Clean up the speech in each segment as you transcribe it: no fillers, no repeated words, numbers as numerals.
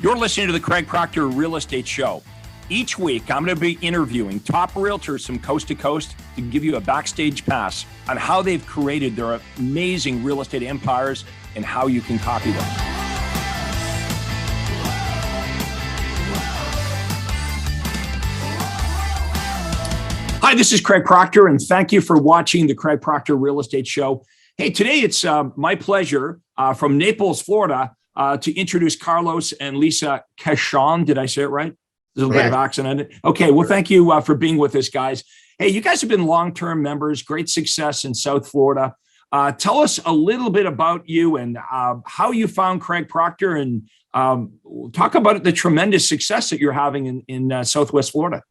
You're listening to the Craig Proctor Real Estate Show. Each week, I'm going to be interviewing top realtors from coast to coast to give you a backstage pass on how they've created their amazing real estate empires and how you can copy them. Hi, this is Craig Proctor, and thank you for watching the Craig Proctor Real Estate Show. Hey, today it's my pleasure from Naples, Florida, to introduce Carlos and Lisa Cachon. Did I say it right? There's a little bit of accent. Okay, well, thank you for being with us, guys. Hey, you guys have been long-term members, great success in South Florida. Tell us a little bit about you and how you found Craig Proctor, and talk about the tremendous success that you're having in Southwest Florida.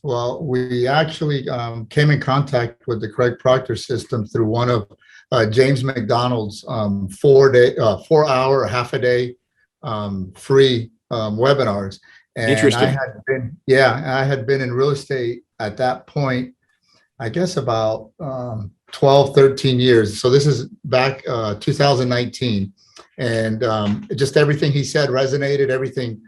Well, we actually came in contact with the Craig Proctor system through one of James McDonald's 4-hour, half a day free webinars. And Interesting. I had been in real estate at that point, I guess about 12, 13 years. So this is back 2019. And just everything he said resonated, everything,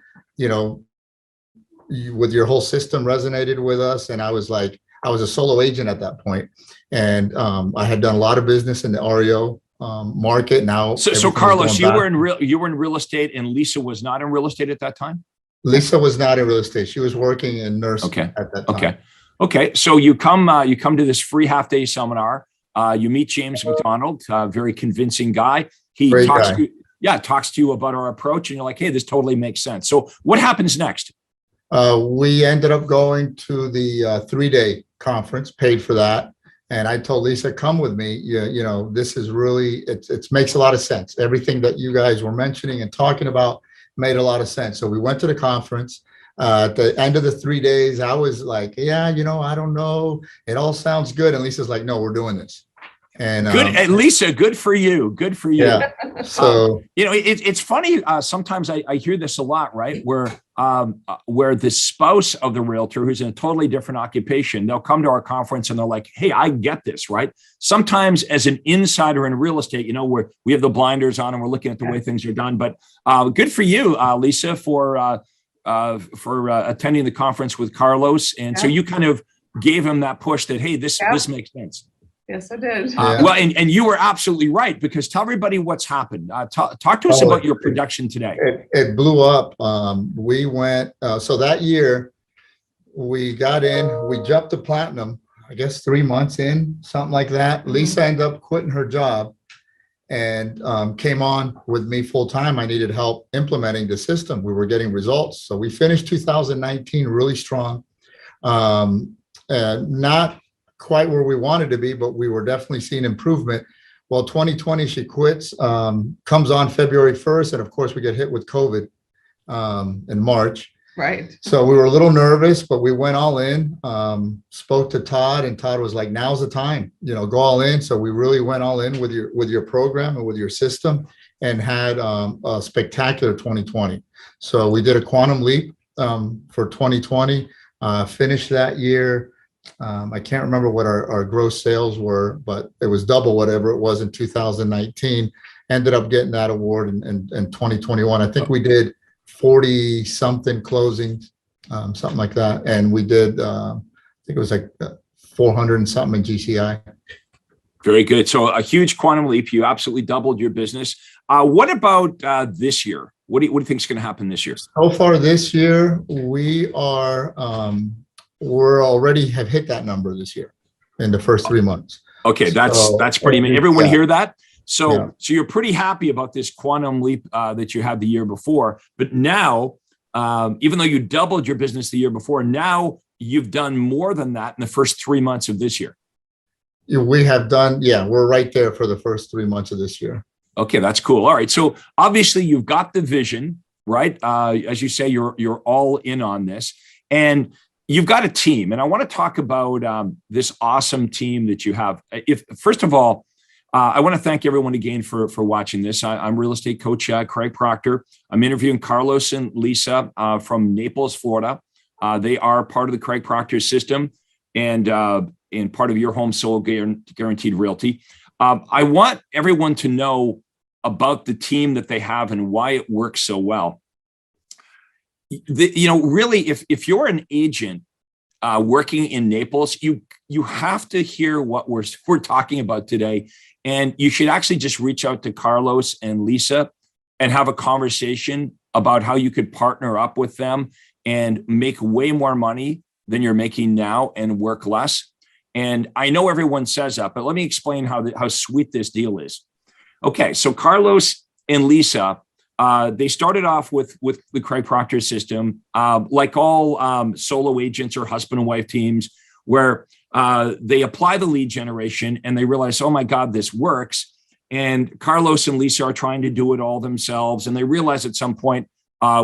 with your whole system resonated with us. And I was a solo agent at that point. And I had done a lot of business in the REO market. Now, so Carlos, you were in real estate, and Lisa was not in real estate at that time? Lisa was not in real estate. She was working in nursing at that time. Okay. So you come to this free half-day seminar. You meet James McDonald, very convincing guy. He talks to you about our approach, and you're like, hey, this totally makes sense. So what happens next? We ended up going to the 3-day conference, paid for that. And I told Lisa, come with me. This is really, it makes a lot of sense. Everything that you guys were mentioning and talking about made a lot of sense. So we went to the conference. At the end of the 3 days, I was like, I don't know. It all sounds good. And Lisa's like, no, we're doing this. And good. And Lisa, good for you. Good for you. Yeah. So, it's funny. Sometimes I hear this a lot, right? Where the spouse of the realtor, who's in a totally different occupation, they'll come to our conference and they're like, hey, I get this, right? Sometimes as an insider in real estate, we have the blinders on and we're looking at the way things are done. But good for you, Lisa, for attending the conference with Carlos. And so you kind of gave him that push that, hey, this makes sense. Yes, I did. Well, and you were absolutely right, because tell everybody what's happened. Talk to us about your production today. It blew up. We went, so that year we got in, we jumped to platinum, I guess 3 months in, something like that. Mm-hmm. Lisa ended up quitting her job and came on with me full time. I needed help implementing the system. We were getting results. So we finished 2019 really strong. Not quite where we wanted to be, but we were definitely seeing improvement. Well, 2020, she quits, comes on February 1st. And of course we get hit with COVID in March. Right. So we were a little nervous, but we went all in, spoke to Todd, and Todd was like, now's the time, go all in. So we really went all in with your program and with your system, and had a spectacular 2020. So we did a quantum leap for 2020, finished that year. I can't remember what our gross sales were, but it was double whatever it was in 2019. Ended up getting that award in 2021. I think we did 40 something closings, something like that. And we did, I think it was like 400 and something in GCI. Very good. So a huge quantum leap. You absolutely doubled your business. What about this year? What do you think is going to happen this year? So far this year, we're already have hit that number this year in the first 3 months. Okay, that's pretty amazing. Everyone hear that? So you're pretty happy about this quantum leap that you had the year before, but now, even though you doubled your business the year before, now you've done more than that in the first 3 months of this year. We have done, we're right there for the first 3 months of this year. Okay, that's cool. All right, so obviously you've got the vision, right? As you say, you're all in on this, and you've got a team, and I want to talk about this awesome team that you have. First of all, I want to thank everyone again for watching this. I'm real estate coach Craig Proctor. I'm interviewing Carlos and Lisa from Naples, Florida. They are part of the Craig Proctor system and part of your home sold guaranteed realty. I want everyone to know about the team that they have and why it works so well. really, if you're an agent working in Naples, you have to hear what we're talking about today, and you should actually just reach out to Carlos and Lisa and have a conversation about how you could partner up with them and make way more money than you're making now and work less. And I know everyone says that, but let me explain how sweet this deal is. Okay, so Carlos and Lisa, they started off with the Craig Proctor system, like all solo agents or husband and wife teams, where they apply the lead generation and they realize, oh my God, this works. And Carlos and Lisa are trying to do it all themselves. And they realize at some point,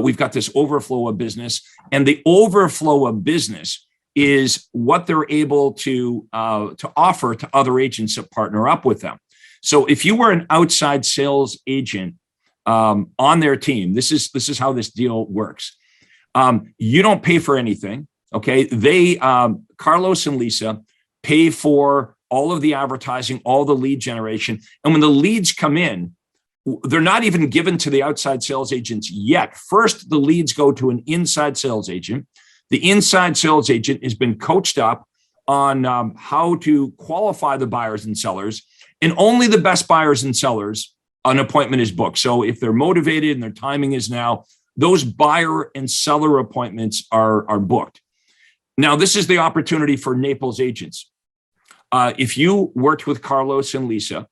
we've got this overflow of business, and the overflow of business is what they're able to offer to other agents that partner up with them. So if you were an outside sales agent on their team, this is how this deal works. You don't pay for anything. Okay. They, Carlos and Lisa, pay for all of the advertising, all the lead generation. And when the leads come in, they're not even given to the outside sales agents yet. First, the leads go to an inside sales agent. The inside sales agent has been coached up on how to qualify the buyers and sellers, and only the best buyers and sellers, an appointment is booked. So if they're motivated and their timing is now, those buyer and seller appointments are booked. Now, this is the opportunity for Naples agents. If you worked with Carlos and Lisa,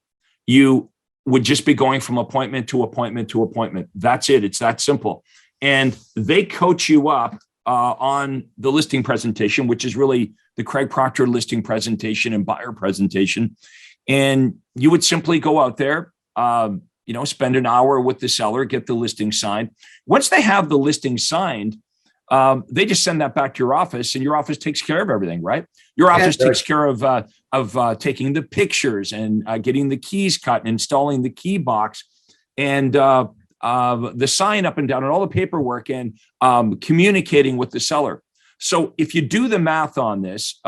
you would just be going from appointment to appointment to appointment. That's it. It's that simple. And they coach you up on the listing presentation, which is really the Craig Proctor listing presentation and buyer presentation. And you would simply go out there, spend an hour with the seller, get the listing signed. Once they have the listing signed, they just send that back to your office, and your office takes care of everything, right? Your office takes care of taking the pictures and getting the keys cut and installing the key box and the sign up and down and all the paperwork and communicating with the seller. So if you do the math on this,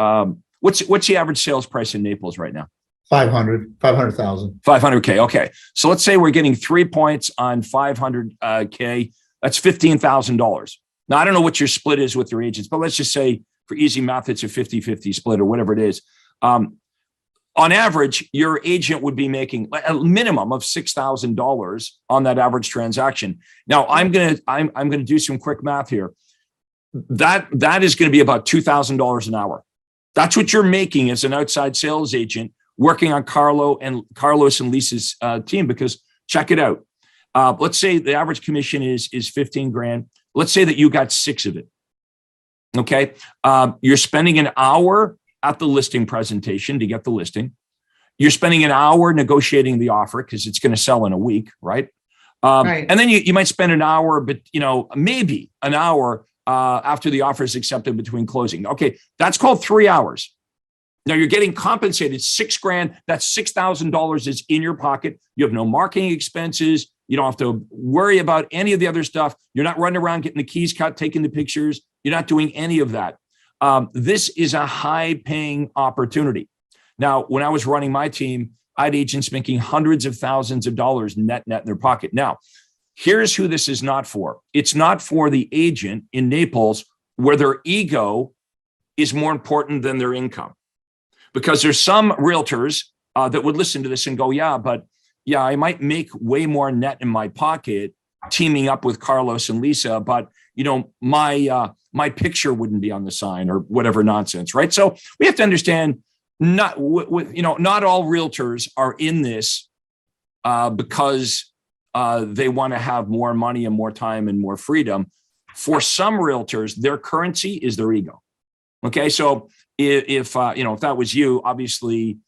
what's the average sales price in Naples right now? 500,000. 500K. Okay. So let's say we're getting 3 points on 500K. That's $15,000. Now, I don't know what your split is with your agents, but let's just say for easy math, it's a 50-50 split or whatever it is. On average, your agent would be making a minimum of $6,000 on that average transaction. Now, I'm gonna do some quick math here. That is going to be about $2,000 an hour. That's what you're making as an outside sales agent working on Carlos and Lisa's team. Because check it out. Let's say the average commission is 15 grand. Let's say that you got 6 of it. Okay. You're spending an hour at the listing presentation to get the listing. You're spending an hour negotiating the offer because it's going to sell in a week, right? Right. And then you might spend an hour, but maybe an hour after the offer is accepted between closing. Okay, that's called 3 hours. Now you're getting compensated $6 grand. That's $6,000 is in your pocket. You have no marketing expenses. You don't have to worry about any of the other stuff. You're not running around getting the keys cut, taking the pictures. You're not doing any of that. This is a high-paying opportunity. Now, when I was running my team, I had agents making hundreds of thousands of dollars net in their pocket. Now, here's who this is not for. It's not for the agent in Naples where their ego is more important than their income. Because there's some realtors that would listen to this and go, yeah, I might make way more net in my pocket teaming up with Carlos and Lisa, but my picture wouldn't be on the sign or whatever nonsense, right? So we have to understand not all realtors are in this because they want to have more money and more time and more freedom. For some realtors, their currency is their ego. Okay, so if that was you, obviously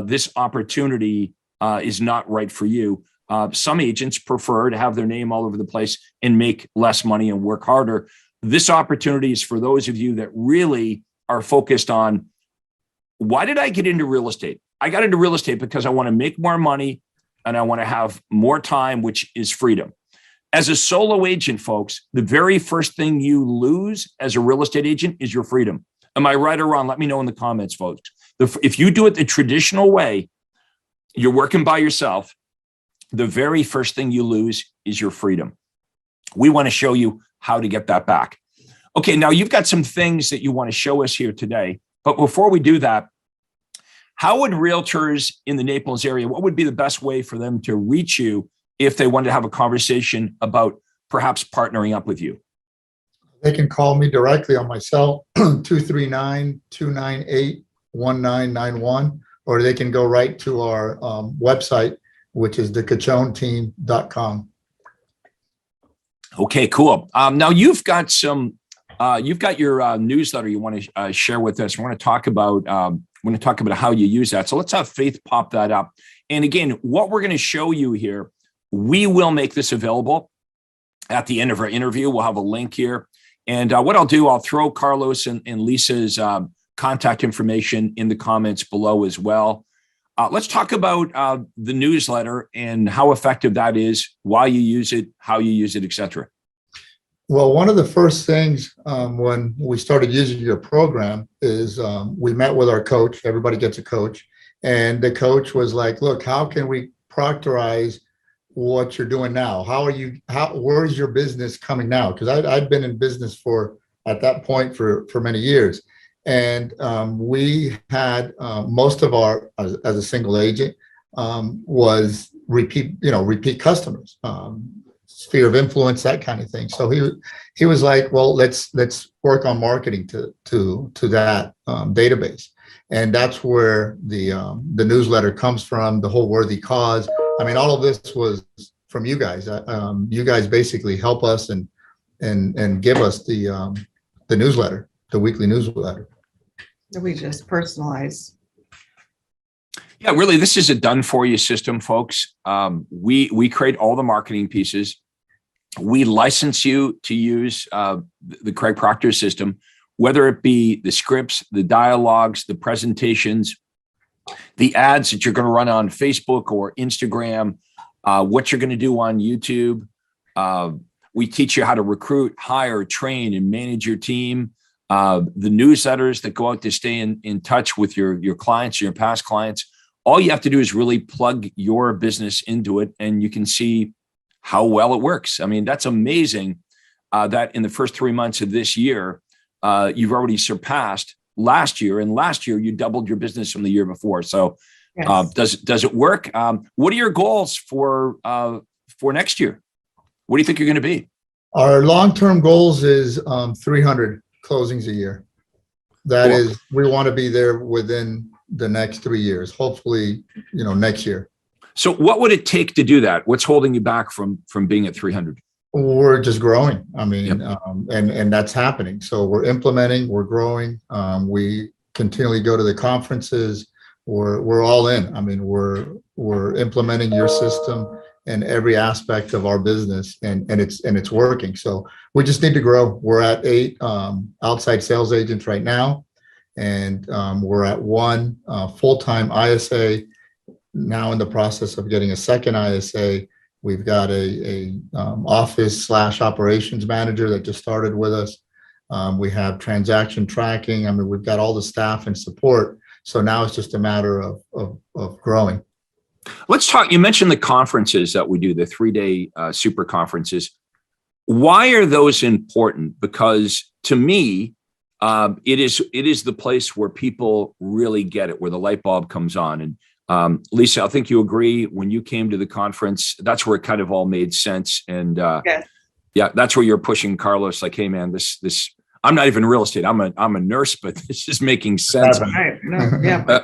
this opportunity is not right for you. Some agents prefer to have their name all over the place and make less money and work harder. This opportunity is for those of you that really are focused on, why did I get into real estate? I got into real estate because I want to make more money and I want to have more time, which is freedom. As a solo agent, folks, the very first thing you lose as a real estate agent is your freedom. Am I right or wrong? Let me know in the comments, folks. If you do it the traditional way, you're working by yourself, the very first thing you lose is your freedom. We want to show you how to get that back. Okay, now you've got some things that you want to show us here today. But before we do that, how would realtors in the Naples area, what would be the best way for them to reach you if they wanted to have a conversation about perhaps partnering up with you? They can call me directly on my cell, 239-298-1991, or they can go right to our website, which is thecachonteam.com. Okay, cool. Now you've got your newsletter you want to share with us. I want to talk about how you use that. So let's have Faith pop that up. And again, what we're going to show you here, we will make this available at the end of our interview. We'll have a link here. And what I'll do, I'll throw Carlos and Lisa's contact information in the comments below as well. Let's talk about the newsletter and how effective that is, why you use it, how you use it, et cetera. Well, one of the first things when we started using your program is we met with our coach. Everybody gets a coach. And the coach was like, look, how can we proctorize what you're doing now? Where's your business coming now? Because I'd been in business at that point for many years. And we had most of our, as a single agent, was repeat customers, sphere of influence, that kind of thing. So he was like, well, let's work on marketing to that database. And that's where the newsletter comes from, the whole worthy cause. I mean, all of this was from you guys. You guys basically help us and give us the newsletter, the weekly newsletter. We just personalize. Yeah, really, this is a done for you system, folks. We create all the marketing pieces. We license you to use the Craig Proctor system, whether it be the scripts, the dialogues, the presentations, the ads that you're going to run on Facebook or Instagram, what you're going to do on YouTube. We teach you how to recruit, hire, train, and manage your team. The newsletters that go out to stay in touch with your clients, your past clients. All you have to do is really plug your business into it, and you can see how well it works. I mean, that's amazing that in the first 3 months of this year, you've already surpassed last year, and last year you doubled your business from the year before. So yes. Does it work? What are your goals for next year? What do you think you're going to be? Our long-term goals is 300 closings a year. That is, we want to be there within the next 3 years, hopefully, next year. So what would it take to do that? What's holding you back from being at 300? We're just growing. I mean, Yep. And that's happening. So we're implementing, we're growing. We continually go to the conferences. We're all in. I mean, we're implementing your system in every aspect of our business, and it's working. So we just need to grow. We're at 8 outside sales agents right now, and we're at 1 full-time ISA now, in the process of getting a second ISA. We've got a office/operations manager that just started with us. We have transaction tracking. I mean, we've got all the staff and support. So now it's just a matter of growing. Let's talk. You mentioned the conferences that we do, the 3-day super conferences. Why are those important? Because to me, it is the place where people really get it, where the light bulb comes on. And Lisa, I think you agree, when you came to the conference, that's where it kind of all made sense. And Yes. yeah, that's where you're pushing Carlos, like, hey man, this I'm not even real estate. I'm a nurse, but this is making sense. Right. No, yeah.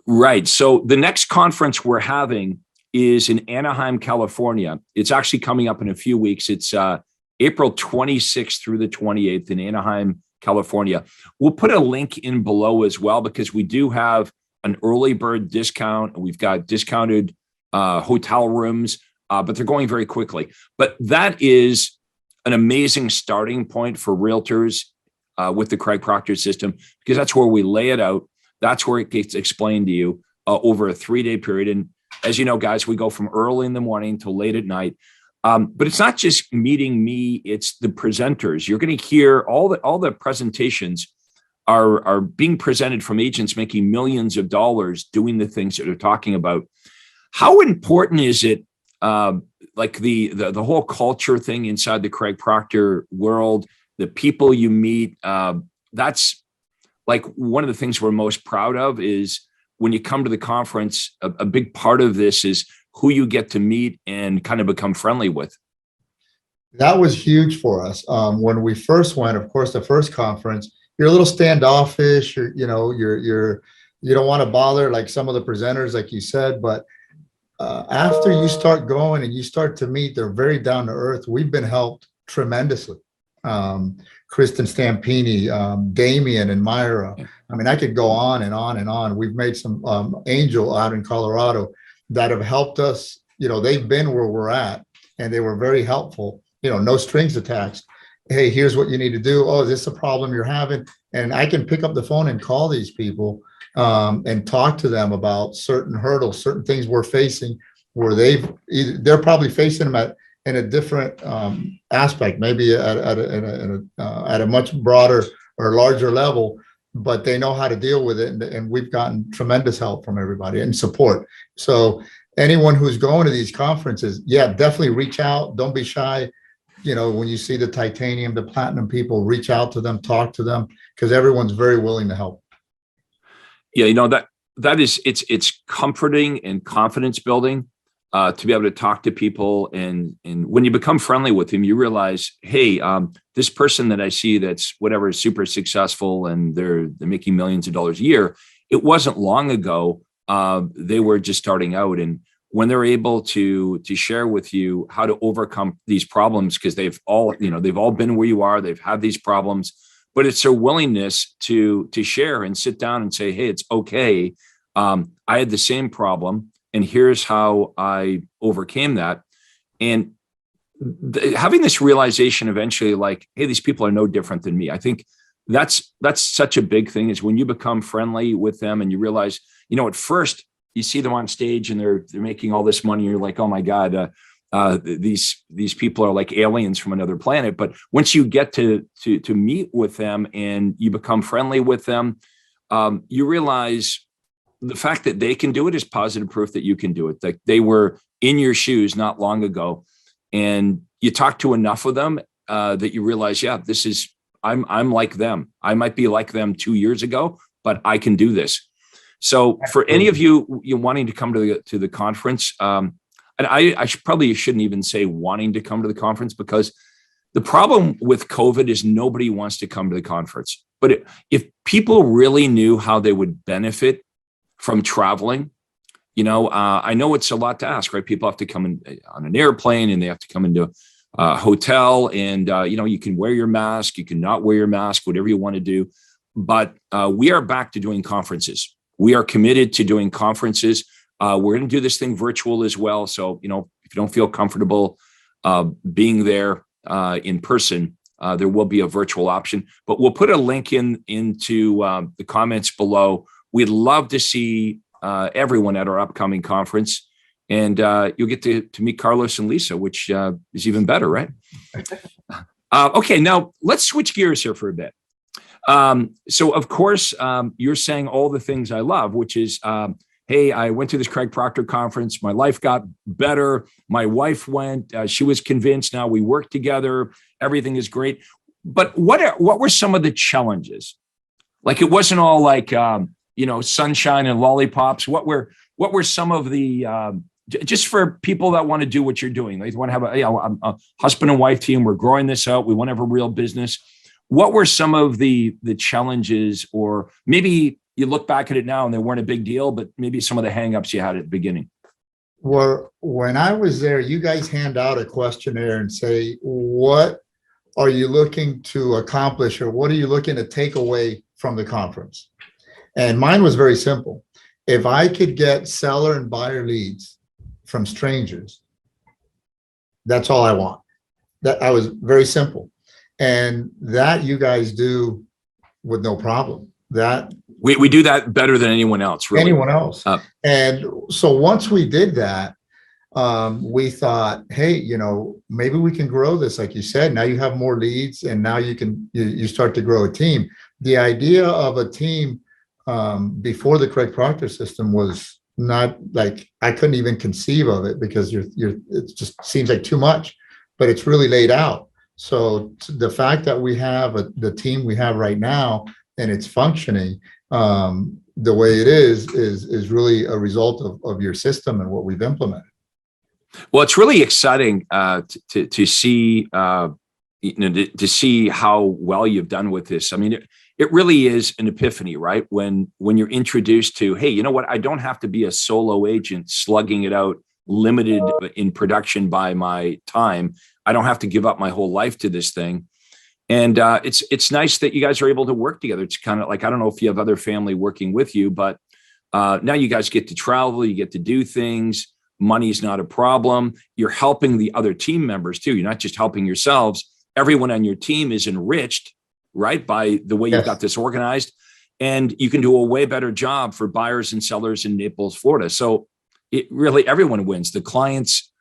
Right. So the next conference we're having is in Anaheim, California. It's actually coming up in a few weeks. It's April 26th through the 28th in Anaheim, California. We'll put a link in below as well, because we do have an early bird discount. We've got discounted hotel rooms, but they're going very quickly. But that is an amazing starting point for realtors with the Craig Proctor system, because that's where we lay it out. That's where it gets explained to you over a 3-day period. And as you know, guys, we go from early in the morning to late at night. But it's not just meeting me, it's the presenters. You're going to hear all the presentations are being presented from agents making millions of dollars doing the things that they're talking about. How important is it like the whole culture thing inside the Craig Proctor world, the people you meet, that's like one of the things we're most proud of is when you come to the conference, a big part of this is who you get to meet and kind of become friendly with. That was huge for us. When we first went, of course, the first conference, you're a little standoffish. You don't want to bother like some of the presenters, like you said. But after you start going and you start to meet, they're very down to earth. We've been helped tremendously. Kristen Stampini, Damian and Myra. I mean, I could go on and on and on. We've made some Angel out in Colorado that have helped us. They've been where we're at and they were very helpful. No strings attached. Hey, here's what you need to do. Oh, is this a problem you're having? And I can pick up the phone and call these people and talk to them about certain hurdles, certain things we're facing where they're probably facing them in a different aspect, maybe at a much broader or larger level, but they know how to deal with it. And we've gotten tremendous help from everybody and support. So anyone who's going to these conferences, definitely reach out. Don't be shy. When you see the titanium, the platinum people, reach out to them, talk to them, because everyone's very willing to help. Yeah, that is, it's comforting and confidence building to be able to talk to people. And when you become friendly with them, you realize, hey, this person that I see that's whatever is super successful and they're making millions of dollars a year. It wasn't long ago. They were just starting out. And when they're able to share with you how to overcome these problems, because they've all been where you are, they've had these problems, but it's their willingness to share and sit down and say, hey, it's okay. I had the same problem and here's how I overcame that. And having this realization eventually, like, hey, these people are no different than me. I think that's such a big thing is when you become friendly with them and you realize, at first, you see them on stage and they're making all this money. You're like, oh my God, these people are like aliens from another planet. But once you get to meet with them and you become friendly with them, you realize the fact that they can do it is positive proof that you can do it. Like they were in your shoes not long ago, and you talk to enough of them that you realize, I'm like them. I might be like them 2 years ago, but I can do this. So for any of you wanting to come to the conference, and I probably shouldn't even say wanting to come to the conference, because the problem with COVID is nobody wants to come to the conference. But if people really knew how they would benefit from traveling, I know it's a lot to ask, right? People have to come in on an airplane and they have to come into a hotel and, you can wear your mask, you can not wear your mask, whatever you want to do. But we are back to doing conferences. We are committed to doing conferences. We're going to do this thing virtual as well. So, if you don't feel comfortable being there in person, there will be a virtual option. But we'll put a link into the comments below. We'd love to see everyone at our upcoming conference. And you'll get to meet Carlos and Lisa, which is even better, right? Okay, now let's switch gears here for a bit. So of course, you're saying all the things I love, which is, hey, I went to this Craig Proctor conference. My life got better. My wife went, she was convinced. Now we work together. Everything is great. But what were some of the challenges? Like, it wasn't all like, sunshine and lollipops. What were some of the, just for people that want to do what you're doing, they want to have a husband and wife team. We're growing this out. We want to have a real business. What were some of the challenges, or maybe you look back at it now and they weren't a big deal, but maybe some of the hangups you had at the beginning? Well, when I was there, you guys hand out a questionnaire and say, what are you looking to accomplish, or what are you looking to take away from the conference? And mine was very simple. If I could get seller and buyer leads from strangers, that's all I want. That I was very simple. And that you guys do with no problem. That we do that better than anyone else, really. Anyone else. And so once we did that, we thought, hey, maybe we can grow this. Like you said, now you have more leads and now you start to grow a team. The idea of a team before the Craig Proctor system was not like, I couldn't even conceive of it because it just seems like too much, but it's really laid out. So the fact that we have the team we have right now and it's functioning the way it is really a result of your system and what we've implemented. Well, it's really exciting to see to see how well you've done with this. I mean, it really is an epiphany, right? When you're introduced to, hey, you know what? I don't have to be a solo agent slugging it out, limited in production by my time. I don't have to give up my whole life to this thing. And it's nice that you guys are able to work together. It's kind of like, I don't know if you have other family working with you, but now you guys get to travel, you get to do things. Money's not a problem. You're helping the other team members too. You're not just helping yourselves. Everyone on your team is enriched, right, by the way you've got this organized. And you can do a way better job for buyers and sellers in Naples, Florida. So it really, everyone wins. The clients,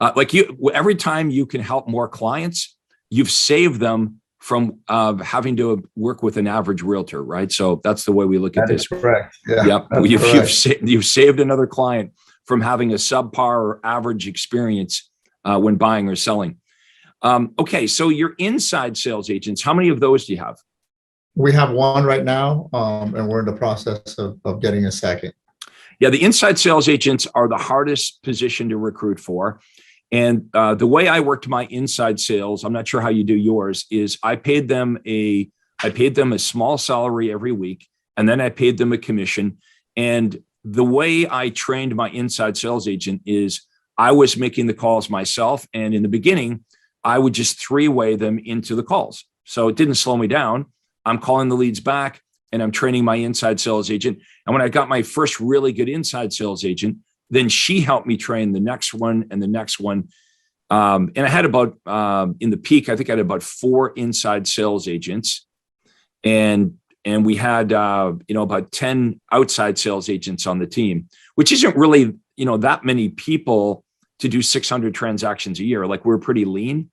like you, every time you can help more clients, you've saved them from having to work with an average realtor, right? So that's the way we look at this. Correct. Yeah. Yep. You've saved another client from having a subpar or average experience when buying or selling. Okay, so your inside sales agents, how many of those do you have? We have one right now, and we're in the process of getting a second. Yeah, the inside sales agents are the hardest position to recruit for. And the way I worked my inside sales, I'm not sure how you do yours, is I paid them a small salary every week, and then I paid them a commission. And the way I trained my inside sales agent is I was making the calls myself. And in the beginning, I would just three-way them into the calls. So it didn't slow me down. I'm calling the leads back and I'm training my inside sales agent. And when I got my first really good inside sales agent, then she helped me train the next one and the next one. And I had about, in the peak, I think I had about 4 inside sales agents. And we had, about 10 outside sales agents on the team, which isn't really, that many people to do 600 transactions a year. Like, we're pretty lean.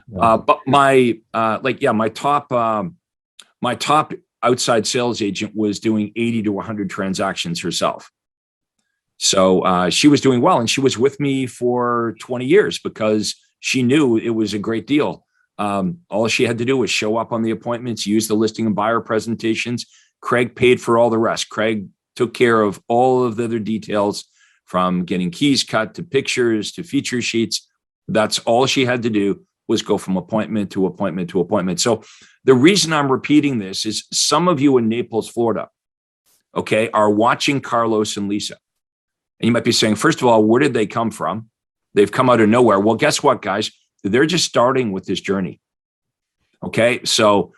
But my top outside sales agent was doing 80 to 100 transactions herself. So she was doing well, and she was with me for 20 years because she knew it was a great deal. All she had to do was show up on the appointments, use the listing and buyer presentations. Craig paid for all the rest. Craig took care of all of the other details, from getting keys cut to pictures to feature sheets. That's all she had to do, was go from appointment to appointment to appointment. So the reason I'm repeating this is some of you in Naples, Florida, okay, are watching Carlos and Lisa. And you might be saying, first of all, where did they come from? They've come out of nowhere. Well, guess what, guys? They're just starting with this journey. Okay, so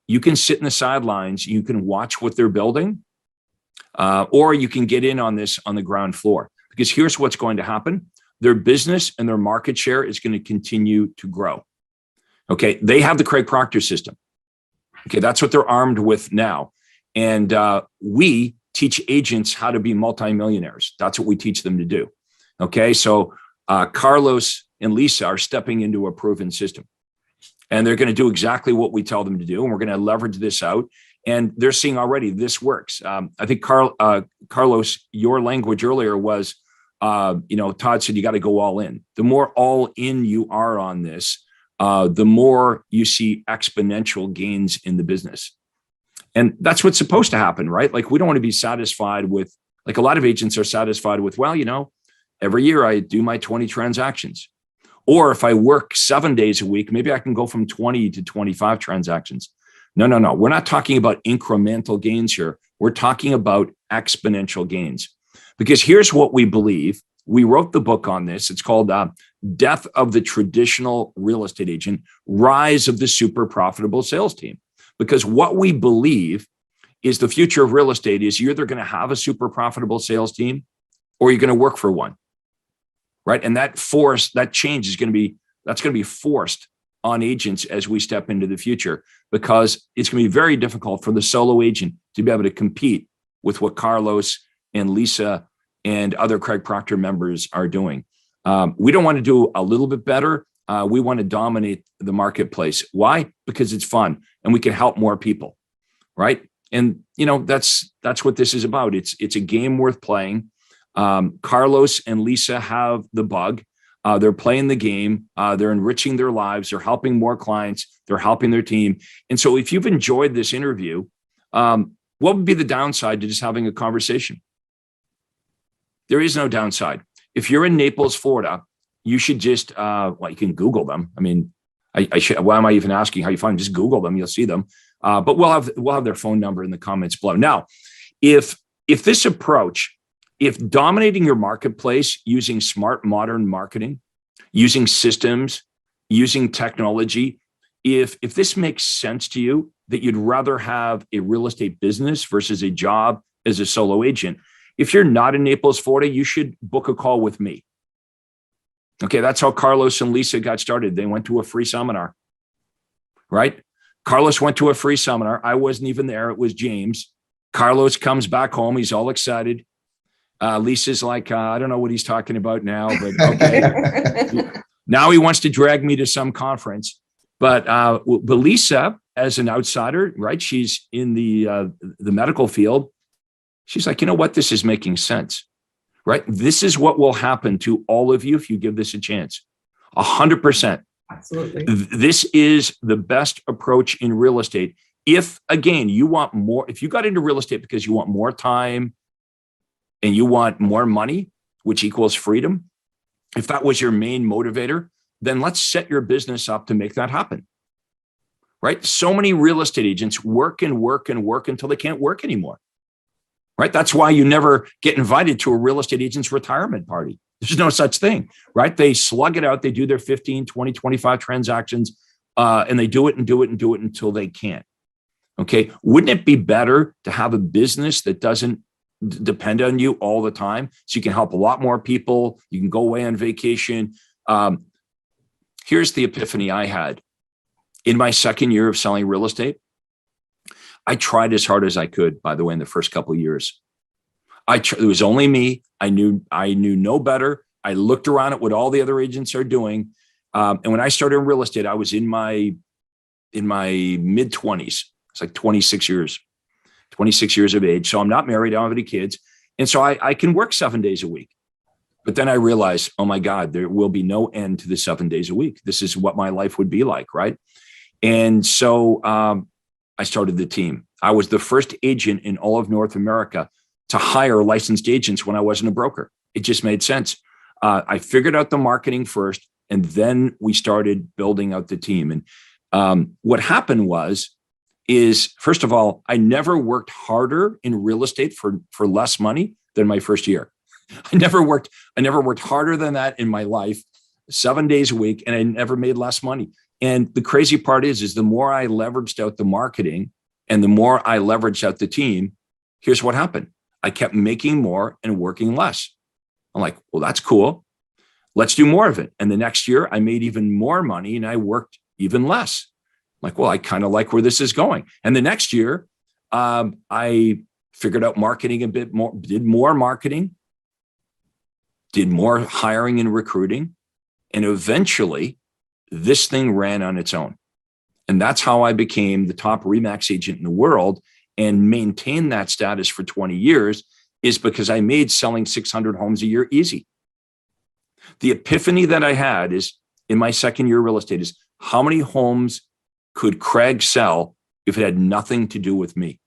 you can sit in the sidelines, you can watch what they're building, or you can get in on this on the ground floor. Because here's what's going to happen. Their business and their market share is going to continue to grow. Okay, they have the Craig Proctor system. Okay, that's what they're armed with now. And we teach agents how to be multimillionaires. That's what we teach them to do. Okay, so Carlos and Lisa are stepping into a proven system. And they're going to do exactly what we tell them to do. And we're going to leverage this out. And they're seeing already this works. I think Carlos, your language earlier was, Todd said you got to go all in. The more all in you are on this, the more you see exponential gains in the business. And that's what's supposed to happen, right? Like, we don't want to be satisfied with, like, a lot of agents are satisfied with, well, every year I do my 20 transactions. Or if I work 7 days a week, maybe I can go from 20 to 25 transactions. No. We're not talking about incremental gains here. We're talking about exponential gains. Because here's what we believe. We wrote the book on this. It's called Death of the Traditional Real Estate Agent, Rise of the Super Profitable Sales Team. Because what we believe is the future of real estate is you're either going to have a super profitable sales team or you're going to work for one, right? And that change is going to be forced on agents as we step into the future, because it's going to be very difficult for the solo agent to be able to compete with what Carlos and Lisa and other Craig Proctor members are doing. We don't want to do a little bit better. We want to dominate the marketplace. Why? Because it's fun and we can help more people, right? And that's what this is about. It's a game worth playing. Carlos and Lisa have the bug. They're playing the game. They're enriching their lives. They're helping more clients. They're helping their team. And so if you've enjoyed this interview, what would be the downside to just having a conversation? There is no downside. If you're in Naples, Florida, you should just, you can Google them. I mean, I should, why am I even asking how you find them? Just Google them. You'll see them. But we'll have their phone number in the comments below. Now, if this approach, if dominating your marketplace using smart, modern marketing, using systems, using technology, if this makes sense to you, that you'd rather have a real estate business versus a job as a solo agent, if you're not in Naples, Florida, you should book a call with me. Okay, that's how Carlos and Lisa got started. They went to a free seminar, right? Carlos went to a free seminar. I wasn't even there. It was James. Carlos comes back home. He's all excited. Lisa's like, I don't know what he's talking about now, but okay. Now he wants to drag me to some conference. But Lisa, as an outsider, right? She's in the medical field. She's like, you know what? This is making sense, right? This is what will happen to all of you if you give this a chance. 100%. Absolutely. This is the best approach in real estate. If, again, you want more, if you got into real estate because you want more time and you want more money, which equals freedom, if that was your main motivator, then let's set your business up to make that happen, right? So many real estate agents work and work and work until they can't work anymore, right? That's why you never get invited to a real estate agent's retirement party. There's no such thing, right? They slug it out. They do their 15, 20, 25 transactions, and they do it and do it and do it until they can't. Okay. Wouldn't it be better to have a business that doesn't depend on you all the time? So you can help a lot more people. You can go away on vacation. Here's the epiphany I had. In my second year of selling real estate, I tried as hard as I could, by the way, in the first couple of years. It was only me. I knew no better. I looked around at what all the other agents are doing. And when I started in real estate, I was in my mid-20s. It's like 26 years of age. So I'm not married. I don't have any kids. And so I can work 7 days a week. But then I realized, oh my God, there will be no end to the 7 days a week. This is what my life would be like, right? And so I started the team. I was the first agent in all of North America to hire licensed agents when I wasn't a broker. It just made sense. I figured out the marketing first, and then we started building out the team. And what happened is, first of all, I never worked harder in real estate for less money than my first year. I never worked harder than that in my life, 7 days a week, and I never made less money. And the crazy part is the more I leveraged out the marketing and the more I leveraged out the team, here's what happened. I kept making more and working less. I'm like, well, that's cool. Let's do more of it. And the next year I made even more money and I worked even less. I'm like, well, I kind of like where this is going. And the next year I figured out marketing a bit more, did more marketing, did more hiring and recruiting. And eventually this thing ran on its own. And that's how I became the top REMAX agent in the world and maintained that status for 20 years, is because I made selling 600 homes a year easy. The epiphany that I had is in my second year of real estate is how many homes could Craig sell if it had nothing to do with me?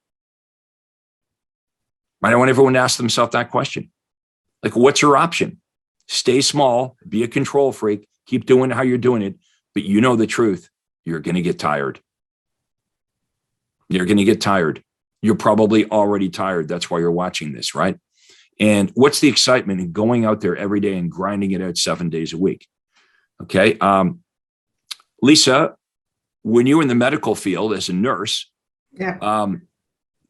Right? I want everyone to ask themselves that question. Like, what's your option? Stay small, be a control freak, keep doing how you're doing it, but you know the truth. You're going to get tired. You're going to get tired. You're probably already tired. That's why you're watching this, right? And what's the excitement in going out there every day and grinding it out 7 days a week? Okay. Lisa, when you're in the medical field as a nurse, the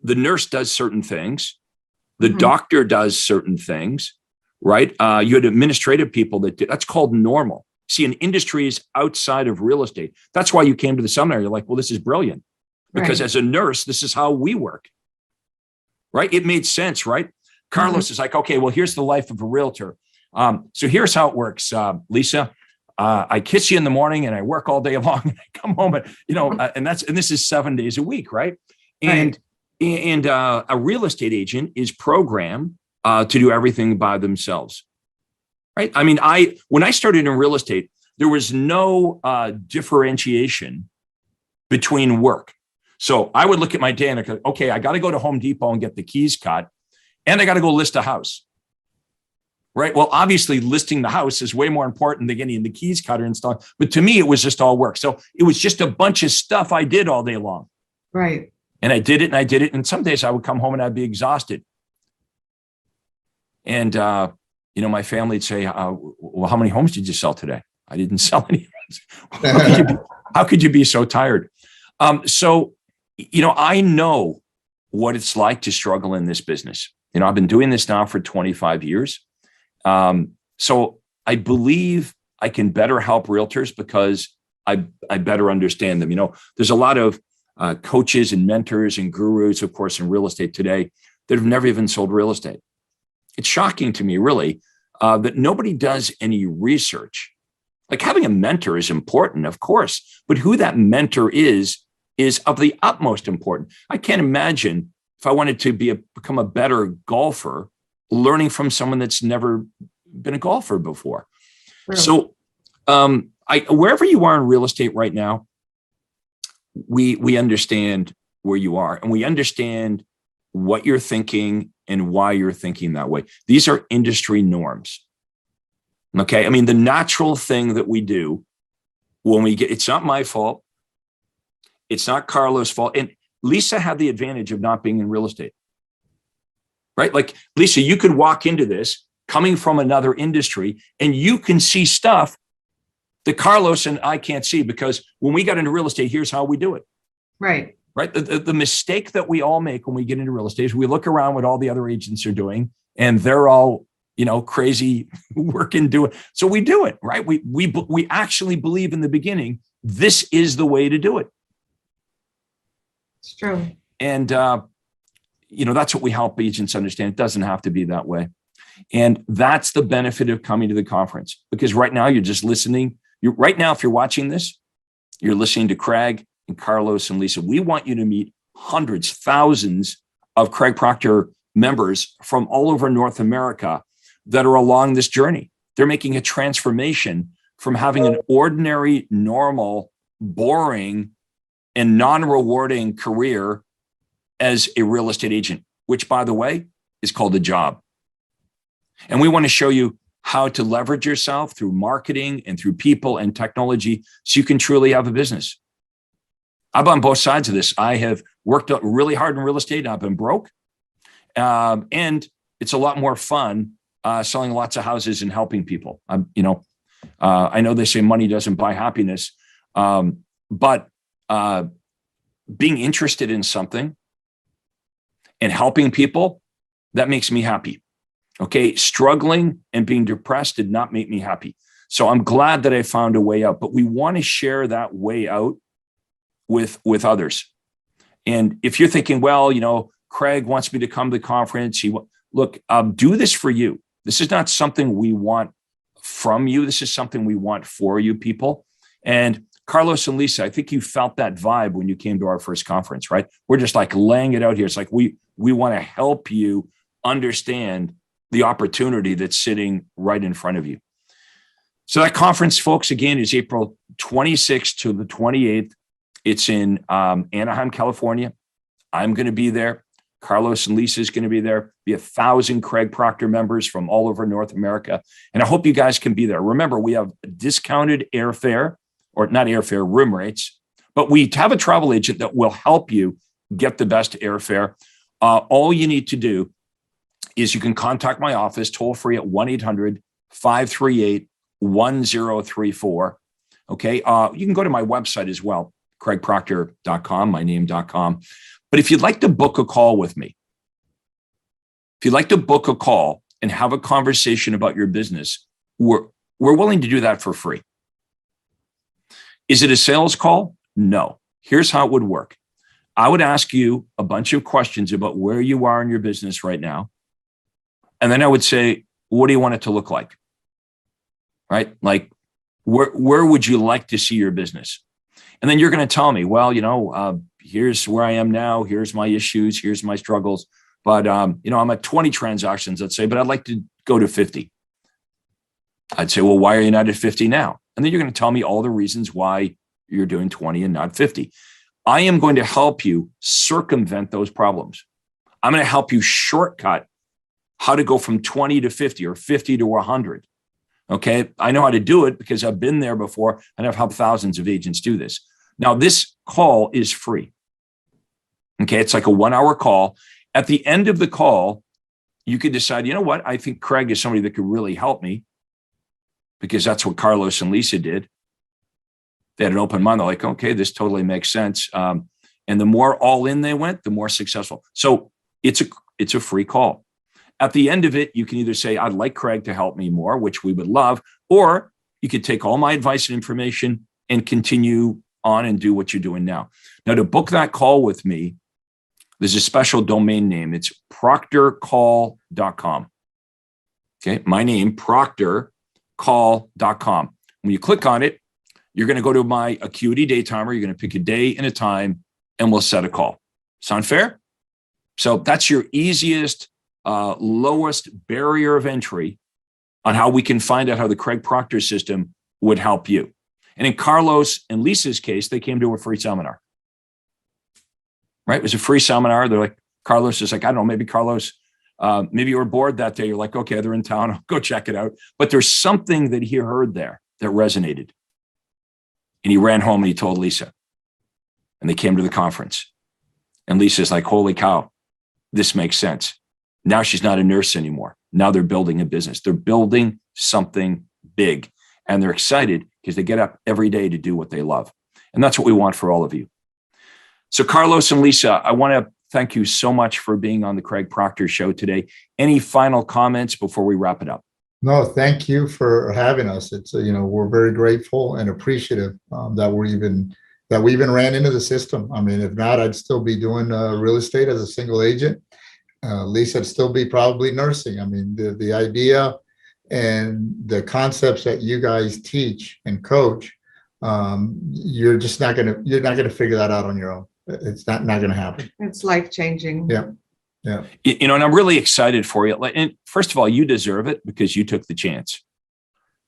nurse does certain things. The doctor does certain things, right? You had administrative people that's called normal. See, an industry is outside of real estate. That's why you came to the seminar. You're like, well, this is brilliant. Because as a nurse, this is how we work, right? It made sense, right? Carlos is like, okay, well, here's the life of a realtor. So here's how it works, Lisa. I kiss you in the morning and I work all day long and I come home and, and this is 7 days a week, right? And And a real estate agent is programmed to do everything by themselves, right? I mean, when I started in real estate, there was no differentiation between work. So I would look at my day and I go, okay, I got to go to Home Depot and get the keys cut, and I got to go list a house, right? Well, obviously listing the house is way more important than getting the keys cut or installed. But to me, it was just all work. So it was just a bunch of stuff I did all day long. Right. And I did it and I did it. And some days I would come home and I'd be exhausted. And, my family would say, well, how many homes did you sell today? I didn't sell any. How could you be so tired? So I know what it's like to struggle in this business. I've been doing this now for 25 years. So I believe I can better help realtors because I better understand them. There's a lot of coaches and mentors and gurus, of course, in real estate today that have never even sold real estate. It's shocking to me, really, that nobody does any research. Like, having a mentor is important, of course, but who that mentor is of the utmost importance. I can't imagine if I wanted to become a better golfer, learning from someone that's never been a golfer before. Really? So wherever you are in real estate right now, we understand where you are, and we understand what you're thinking and why you're thinking that way. These are industry norms. Okay. I mean, the natural thing that we do when it's not my fault. It's not Carlos' fault. And Lisa had the advantage of not being in real estate, right? Like, Lisa, you could walk into this coming from another industry and you can see stuff that Carlos and I can't see, because when we got into real estate, here's how we do it. Right. Right. The mistake that we all make when we get into real estate is we look around what all the other agents are doing and they're all, crazy working, doing. So we do it, right? We actually believe in the beginning, this is the way to do it. It's true. And, that's what we help agents understand. It doesn't have to be that way. And that's the benefit of coming to the conference, because right now you're just listening. Right now, if you're watching this, you're listening to Craig and Carlos and Lisa. We want you to meet hundreds, thousands of Craig Proctor members from all over North America that are along this journey. They're making a transformation from having an ordinary, normal, boring, and non-rewarding career as a real estate agent, which, by the way, is called a job. And we want to show you how to leverage yourself through marketing and through people and technology so you can truly have a business. I'm on both sides of this. I have worked really hard in real estate and I've been broke. And it's a lot more fun selling lots of houses and helping people. I know they say money doesn't buy happiness, but being interested in something and helping people, that makes me happy. Okay. Struggling and being depressed did not make me happy. So I'm glad that I found a way out, but we want to share that way out with others. And if you're thinking, well, Craig wants me to come to the conference. Look, do this for you. This is not something we want from you. This is something we want for you people. And Carlos and Lisa, I think you felt that vibe when you came to our first conference, right? We're just like laying it out here. It's like we want to help you understand the opportunity that's sitting right in front of you. So that conference, folks, again, is April 26th to the 28th. It's in Anaheim, California. I'm going to be there. Carlos and Lisa is going to be there. Be 1,000 Craig Proctor members from all over North America. And I hope you guys can be there. Remember, we have discounted airfare, or not airfare, room rates, but we have a travel agent that will help you get the best airfare. All you need to do is you can contact my office toll free at 1-800-538-1034. Okay. You can go to my website as well, craigproctor.com, my name.com. But if you'd like to book a call with me, if you'd like to book a call and have a conversation about your business, we're willing to do that for free. Is it a sales call? No. Here's how it would work. I would ask you a bunch of questions about where you are in your business right now. And then I would say, what do you want it to look like? Right? Like, where would you like to see your business? And then you're going to tell me, well, here's where I am now. Here's my issues. Here's my struggles. But, I'm at 20 transactions, let's say, but I'd like to go to 50. I'd say, well, why are you not at 50 now? And then you're going to tell me all the reasons why you're doing 20 and not 50. I am going to help you circumvent those problems. I'm going to help you shortcut how to go from 20 to 50 or 50 to 100. Okay. I know how to do it because I've been there before and I've helped thousands of agents do this. Now, this call is free. Okay. It's like a 1-hour call. At the end of the call, you could decide, you know what? I think Craig is somebody that could really help me, because that's what Carlos and Lisa did. They had an open mind. They're like, okay, this totally makes sense. And the more all in they went, the more successful. So it's a free call. At the end of it, you can either say, I'd like Craig to help me more, which we would love, or you could take all my advice and information and continue on and do what you're doing now. Now, to book that call with me, there's a special domain name. It's proctorcall.com. Okay, my name, proctorcall.com. When you click on it, you're going to go to my Acuity day timer. You're going to pick a day and a time, and we'll set a call. Sound fair? So that's your easiest, lowest barrier of entry on how we can find out how the Craig Proctor system would help you. And in Carlos and Lisa's case, they came to a free seminar. Right? It was a free seminar. They're like, Carlos is like, I don't know, maybe Carlos, maybe you were bored that day. You're like, okay, they're in town. I'll go check it out. But there's something that he heard there that resonated. And he ran home and he told Lisa. And they came to the conference. And Lisa's like, holy cow, this makes sense. Now she's not a nurse anymore. Now they're building a business. They're building something big. And they're excited because they get up every day to do what they love. And that's what we want for all of you. So Carlos and Lisa, I want to thank you so much for being on the Craig Proctor Show today. Any final comments before we wrap it up? No, thank you for having us. It's we're very grateful and appreciative that we even ran into the system. I mean, if not, I'd still be doing real estate as a single agent. Lisa'd still be probably nursing. I mean, the idea and the concepts that you guys teach and coach, you're not gonna figure that out on your own. It's not going to happen. It's life-changing. Yeah. Yeah. And I'm really excited for you. And first of all, you deserve it because you took the chance,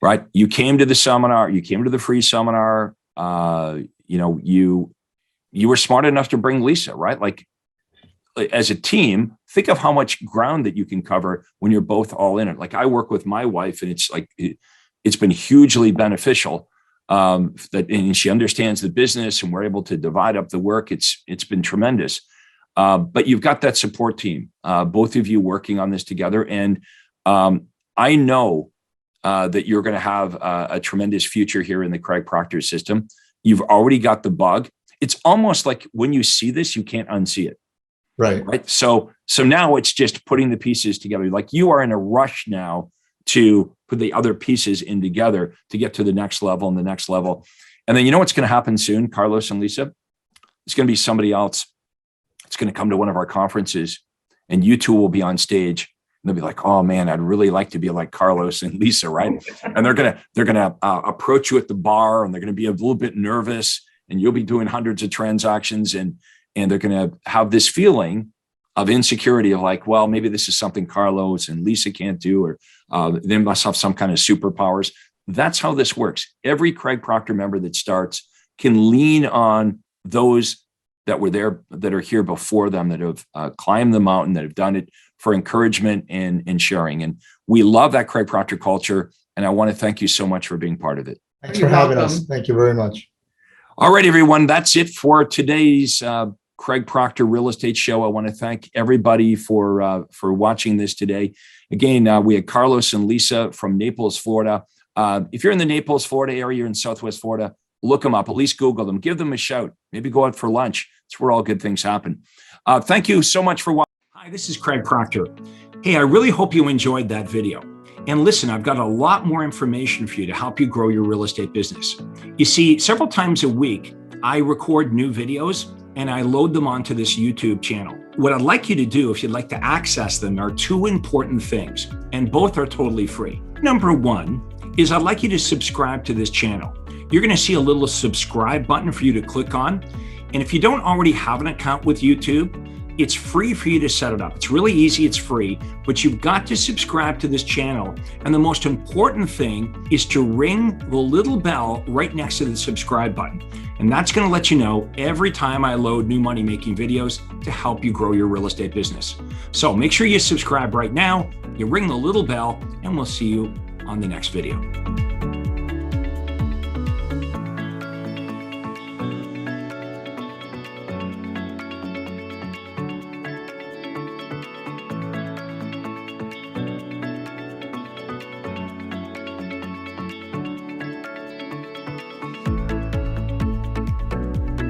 right? You came to the seminar, you came to the free seminar. You were smart enough to bring Lisa, right? Like, as a team, think of how much ground that you can cover when you're both all in it. Like, I work with my wife, and it's been hugely beneficial. And she understands the business, and we're able to divide up the work. It's been tremendous. But you've got that support team, both of you working on this together. And I know that you're going to have a tremendous future here in the Craig Proctor system. You've already got the bug. It's almost like when you see this, you can't unsee it. Right. So now it's just putting the pieces together. Like, you are in a rush now to put the other pieces in together to get to the next level and the next level. And then, you know what's going to happen soon, Carlos and Lisa? It's going to be somebody else. It's going to come to one of our conferences, and you two will be on stage. And they'll be like, oh man, I'd really like to be like Carlos and Lisa, right? And they're going to approach you at the bar, and they're going to be a little bit nervous, and you'll be doing hundreds of transactions, and they're going to have this feeling of insecurity of like, well, maybe this is something Carlos and Lisa can't do, or they must have some kind of superpowers. That's how this works. Every Craig Proctor member that starts can lean on those that were there, that are here before them, that have climbed the mountain, that have done it, for encouragement and sharing. And we love that Craig Proctor culture. And I want to thank you so much for being part of it. Thanks for having us. Thank you very much. All right, everyone. That's it for today's Craig Proctor Real Estate Show. I want to thank everybody for watching this today. Again, we had Carlos and Lisa from Naples, Florida. If you're in the Naples, Florida area, you're in Southwest Florida, look them up, at least Google them, give them a shout, maybe go out for lunch. It's where all good things happen. Thank you so much for watching. Hi, this is Craig Proctor. Hey, I really hope you enjoyed that video. And listen, I've got a lot more information for you to help you grow your real estate business. You see, several times a week, I record new videos and I load them onto this YouTube channel. What I'd like you to do, if you'd like to access them, are two important things, and both are totally free. Number one is I'd like you to subscribe to this channel. You're going to see a little subscribe button for you to click on. And if you don't already have an account with YouTube, it's free for you to set it up. It's really easy, it's free, but you've got to subscribe to this channel. And the most important thing is to ring the little bell right next to the subscribe button. And that's going to let you know every time I load new money making videos to help you grow your real estate business. So make sure you subscribe right now, you ring the little bell, and we'll see you on the next video.